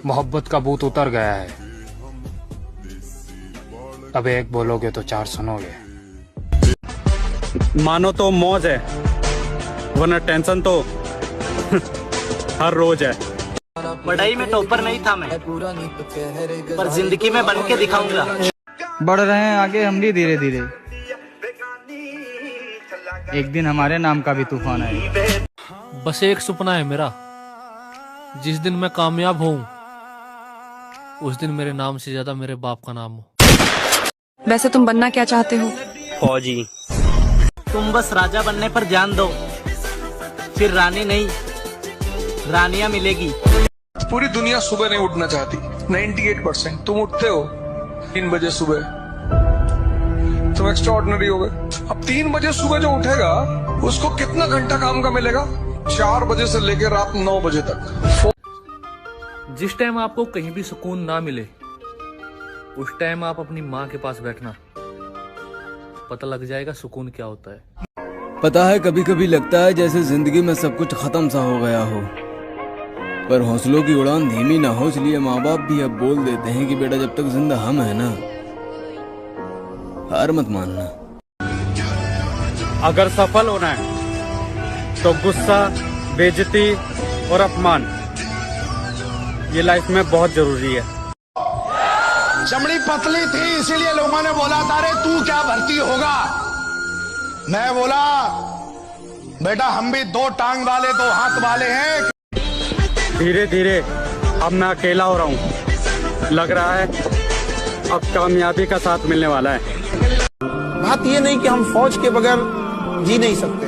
मोहब्बत का भूत उतर गया है। अब एक बोलोगे तो चार सुनोगे। मानो तो मौज है, वरना टेंशन तो हर रोज है। पढ़ाई में टॉपर नहीं था मैं, पर जिंदगी में बन के दिखाऊंगा। बढ़ रहे हैं आगे हम भी धीरे धीरे, एक दिन हमारे नाम का भी तूफान आएगा। बस एक सपना है मेरा, जिस दिन मैं कामयाब हूँ उस दिन मेरे नाम से ज्यादा मेरे बाप का नाम हो। वैसे तुम बनना क्या चाहते हो? फौजी। तुम बस राजा बनने पर ध्यान दो, फिर रानी नहीं रानियां मिलेगी। पूरी दुनिया सुबह नहीं उठना चाहती, 98%। तुम उठते हो 3 बजे सुबह, तुम एक्स्ट्राऑर्डिनरी हो गए। अब 3 बजे सुबह जो उठेगा उसको कितना घंटा काम का मिलेगा? 4 बजे से लेकर रात 9 बजे तक। जिस टाइम आपको कहीं भी सुकून ना मिले, उस टाइम आप अपनी माँ के पास बैठना, पता लग जाएगा सुकून क्या होता है। पता है कभी कभी लगता है जैसे जिंदगी में सब कुछ खत्म सा हो गया हो, पर हौसलों की उड़ान धीमी ना हो, इसलिए माँ बाप भी अब बोल देते हैं कि बेटा जब तक जिंदा हम है ना, हार मत मानना। अगर सफल होना है तो गुस्सा, बेइज्जती और अपमान ये लाइफ में बहुत जरूरी है। चमड़ी पतली थी इसीलिए लोगों ने बोला था रे तू क्या भर्ती होगा। मैं बोला बेटा हम भी 2 टांग वाले 2 हाथ वाले हैं। धीरे धीरे अब मैं अकेला हो रहा हूँ, लग रहा है अब कामयाबी का साथ मिलने वाला है। बात ये नहीं कि हम फौज के बगैर जी नहीं सकते,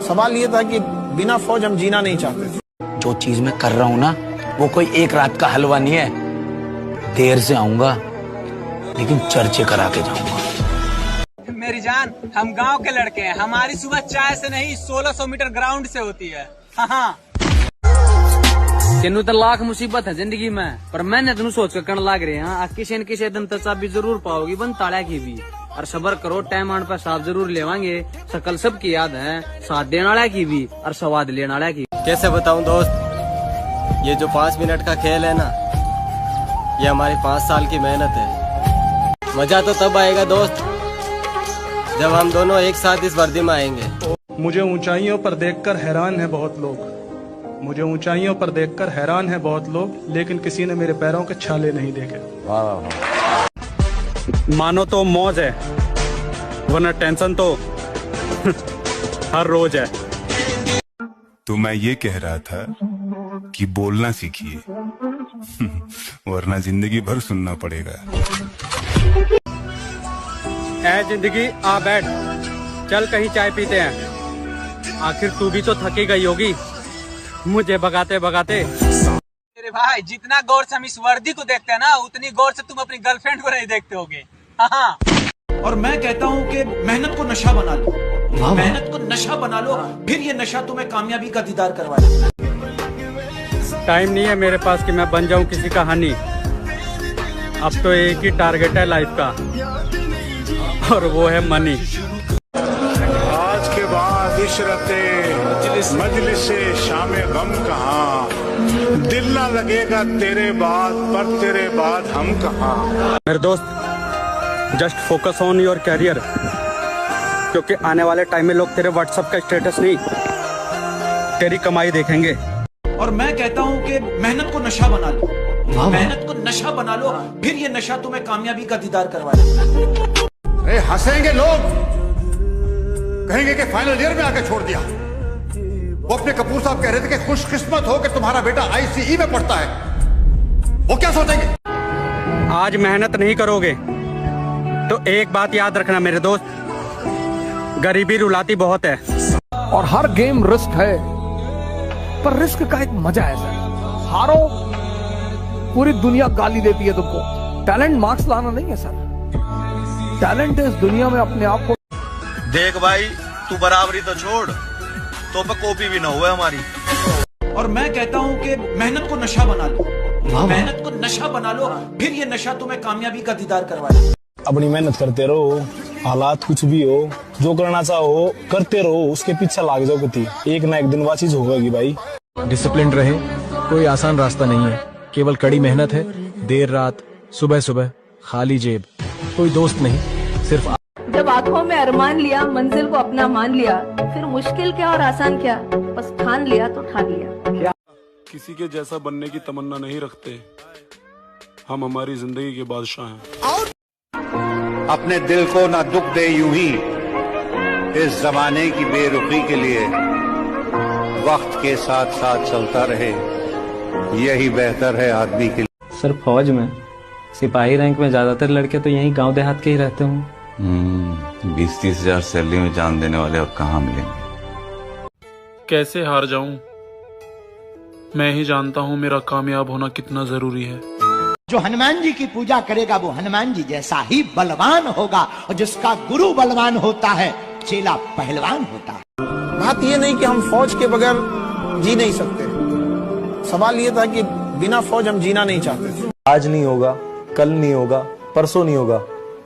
सवाल ये था कि बिना फौज हम जीना नहीं चाहते। जो चीज मैं कर रहा हूँ ना, वो कोई एक रात का हलवा नहीं है। देर से आऊंगा लेकिन चर्चे करा के जाऊंगा। मेरी जान, हम गांव के लड़के हैं, हमारी सुबह चाय से नहीं 1600 मीटर ग्राउंड से होती है। हाँ तेनू तो लाख मुसीबत है जिंदगी में, पर मैंने तेनू सोच कर कण लाग रहे हैं। किसी न किसी दिन तो चाबी जरूर पाओगी बन ताड़ा की भी, और सबर करो टाइम आने पर साफ जरूर लेवांगे। सकल सबकी याद है, साथ देने वाला की भी और स्वाद लेने वाला की। कैसे बताऊं दोस्त, ये जो 5 मिनट का खेल है ना, ये हमारी 5 साल की मेहनत है। मजा तो तब आएगा दोस्त जब हम दोनों एक साथ इस वर्दी में आएंगे। मुझे ऊंचाइयों पर देखकर हैरान है बहुत लोग, मुझे ऊंचाइयों पर देखकर हैरान है बहुत लोग, लेकिन किसी ने मेरे पैरों के छाले नहीं देखे। मानो तो मौज है, वरना टेंशन तो हर रोज है। तो मैं ये कह रहा था कि बोलना सीखिए वरना जिंदगी भर सुनना पड़ेगा। ऐ जिंदगी आ बैठ, चल कहीं चाय पीते हैं। आखिर तू भी तो थकी गई होगी मुझे भगाते भगाते। मेरे भाई, जितना गौर से हम इस वर्दी को देखते हैं ना, उतनी गौर से तुम अपनी गर्लफ्रेंड को नहीं देखते होगे। हाँ। और मैं कहता हूँ कि मेहनत को नशा बना लो, मेहनत को नशा बना लो, फिर ये नशा तुम्हें कामयाबी का दीदार करवाए। टाइम नहीं है मेरे पास कि मैं बन जाऊं किसी का हनी। अब तो एक ही टारगेट है लाइफ का, और वो है मनी। आज के बाद इशरते मजलिस से शामे गम कहाँ, दिल ना लगेगा तेरे बाद, पर तेरे बाद हम कहाँ। मेरे दोस्त, just focus on your career, क्योंकि आने वाले टाइम में लोग तेरे व्हाट्सएप का स्टेटस नहीं, तेरी कमाई देखेंगे। और मैं कहता हूँ कि मेहनत को नशा बना लो, मेहनत को नशा बना लो, फिर ये नशा तुम्हें कामयाबी का दीदार करवाए। हंसेंगे लोग, कहेंगे कि फाइनल ईयर में आके छोड़ दिया। वो अपने कपूर साहब कह रहे थे कि खुशकिस्मत हो कि तुम्हारा बेटा आईसीई में पढ़ता है, वो क्या सोचेंगे? आज मेहनत नहीं करोगे तो एक बात याद रखना मेरे दोस्त, गरीबी रुलाती बहुत है। और हर गेम रिस्क है, पर रिस्क का एक मजा है सर। हारो, पूरी दुनिया गाली देती है तुमको। टैलेंट मार्क्स लाना नहीं है सर, टैलेंट है इस दुनिया में अपने आप को। देख भाई, तू बराबरी तो छोड़, तो पे कॉपी भी ना हुआ हमारी। और मैं कहता हूँ कि मेहनत को नशा बना लो, मेहनत को नशा बना लो, फिर ये नशा तुम्हें कामयाबी का दीदार करवाए। अपनी मेहनत करते रहो, हालात कुछ भी हो, जो करना चाहो करते रहो, उसके पीछे लाग जाओ, एक ना एक दिन वो चीज होगी भाई। डिसिप्लिन रहे, कोई आसान रास्ता नहीं है। केवल कड़ी मेहनत है, देर रात, सुबह सुबह, खाली जेब, कोई दोस्त नहीं, सिर्फ जब आंखों में अरमान लिया, मंजिल को अपना मान लिया, फिर मुश्किल क्या और आसान क्या, बस ठान लिया तो ठान लिया। किसी के जैसा बनने की तमन्ना नहीं रखते, हम हमारी जिंदगी के बादशाह हैं। अपने दिल को ना दुख दे यूं ही, इस जमाने की बेरुखी के लिए वक्त के साथ साथ चलता रहे, यही बेहतर है आदमी के लिए। सर फौज में सिपाही रैंक में ज्यादातर लड़के तो यहीं गांव देहात के ही रहते हों। 20-30 हजार सैलरी में जान देने वाले अब कहाँ मिलेंगे। कैसे हार जाऊं, मैं ही जानता हूं मेरा कामयाब होना कितना जरूरी है। जो हनुमान जी की पूजा करेगा वो हनुमान जी जैसा ही बलवान होगा, और जिसका गुरु बलवान होता है चेला पहलवान होता है। बात ये नहीं कि हम फौज के बगैर जी नहीं सकते, सवाल ये था कि बिना फौज हम जीना नहीं चाहते। आज नहीं होगा, कल नहीं होगा, परसों नहीं होगा,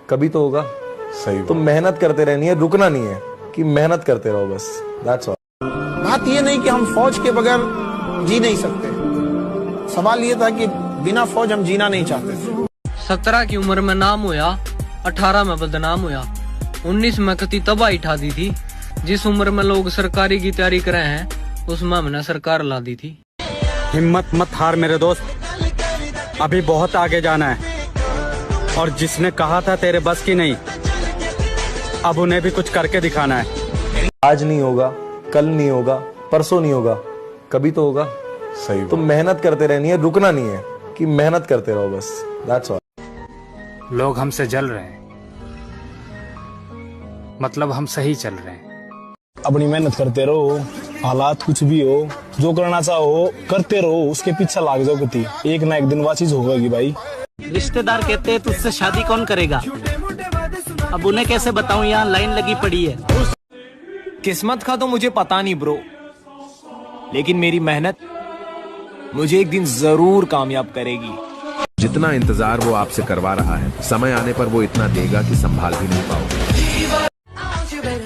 कभी तो होगा। सही तो मेहनत करते रहनी है, रुकना नहीं है, कि मेहनत करते रहो बस, दैट्स ऑल। बात ये नहीं कि हम फौज के बगैर जी नहीं सकते, सवाल ये था कि बिना फौज हम जीना नहीं चाहते। 17 की उम्र में नाम होया, 18 में बदनाम होया, 19 में कति तबाही ठा दी थी। जिस उम्र में लोग सरकारी की तैयारी कर रहे हैं, उसमें हमने सरकार ला दी थी। हिम्मत मत हार मेरे दोस्त, अभी बहुत आगे जाना है। और जिसने कहा था तेरे बस की नहीं, अब उन्हें भी कुछ करके दिखाना है। आज नहीं होगा, कल नहीं होगा, परसों नहीं होगा, कभी तो होगा। सही। तो मेहनत करते रहनी है, रुकना नहीं है, कि मेहनत करते रहो बस, दैट्स ऑल। लोग हमसे जल रहे हैं, मतलब हम सही चल रहे हैं। अपनी मेहनत करते रहो, हालात कुछ भी हो, जो करना चाहो करते रहो, उसके पीछे लाग जाओ कति, एक ना एक दिन वो चीज होगी भाई। रिश्तेदार कहते हैं तुझसे शादी कौन करेगा, अब उन्हें कैसे बताऊं, यहाँ लाइन लगी पड़ी है। किस्मत का तो मुझे पता नहीं ब्रो, लेकिन मेरी मेहनत मुझे एक दिन जरूर कामयाब करेगी। जितना इंतजार वो आपसे करवा रहा है, समय आने पर वो इतना देगा कि संभाल भी नहीं पाओगे।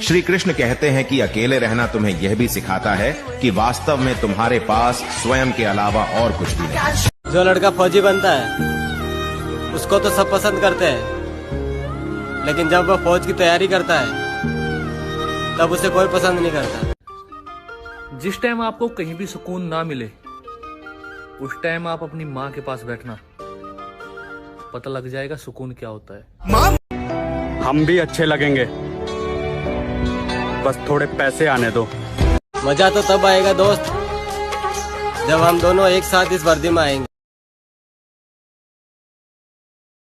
श्री कृष्ण कहते हैं कि अकेले रहना तुम्हें यह भी सिखाता है कि वास्तव में तुम्हारे पास स्वयं के अलावा और कुछ भी नहीं। जो लड़का फौजी बनता है उसको तो सब पसंद करते हैं, लेकिन जब वह फौज की तैयारी करता है तब उसे कोई पसंद नहीं करता। जिस टाइम आपको कहीं भी सुकून ना मिले, उस टाइम आप अपनी माँ के पास बैठना, पता लग जाएगा सुकून क्या होता है। हम भी अच्छे लगेंगे, बस थोड़े पैसे आने दो। मजा तो तब आएगा दोस्त जब हम दोनों एक साथ इस वर्दी में आएंगे।